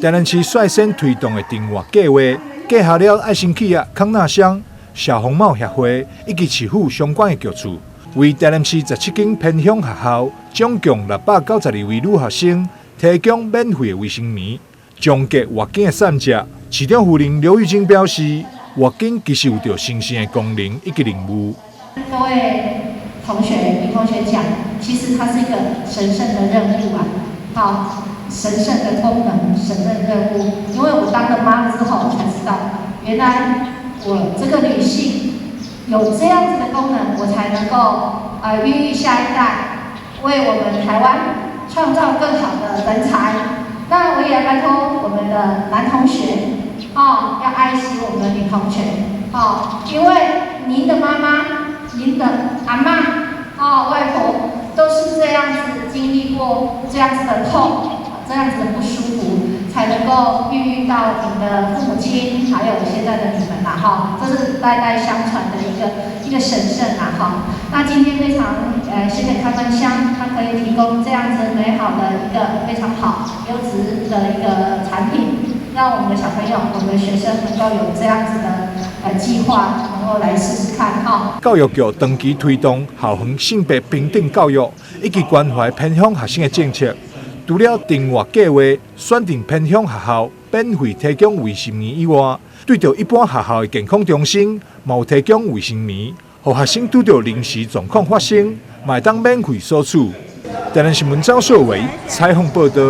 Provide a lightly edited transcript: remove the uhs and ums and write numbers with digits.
台南市率先推动的订阅计划，结合了爱心企业康纳乡、小红帽协会以及市府相关的局处，为台南市17间偏乡学校，总共692位女学生提供免费的卫生棉。终结月经的散食，市长夫人刘玉晶表示，月经其实有着神圣的功能以及任务。各位同学、女同学讲，其实它是一个神圣的任务啊，好，神圣的功能、神圣的任务。因为我当了妈之后，我才知道，原来我这个女性有这样子的功能，我才能够孕育下一代，为我们台湾创造更好的人才。那我也要拜托我们的男同学，要爱惜我们的女同学，因为您的妈妈、您的阿嬷、外婆都是这样子经历过这样子的痛、这样子的不舒服，才能够孕育到您的父母亲，还有现在的你们啦，这是代代相传的一个神圣啦，那今天非常谢谢开门乡，它可以提供这样子美好的一个非常好、优质的一个产品，让我们的小朋友、我们的学生能够有这样子的计划，能够来试试看教育局长期推动校园性别平等教育以及关怀偏乡学生的政策。除了订阅计划选定偏乡学校免费提供卫生棉以外，对着一般学校的健康中心，也有提供卫生棉，让学生拄到临时状况发生，也会当免费索取。台南新闻赵秀伟采访报道。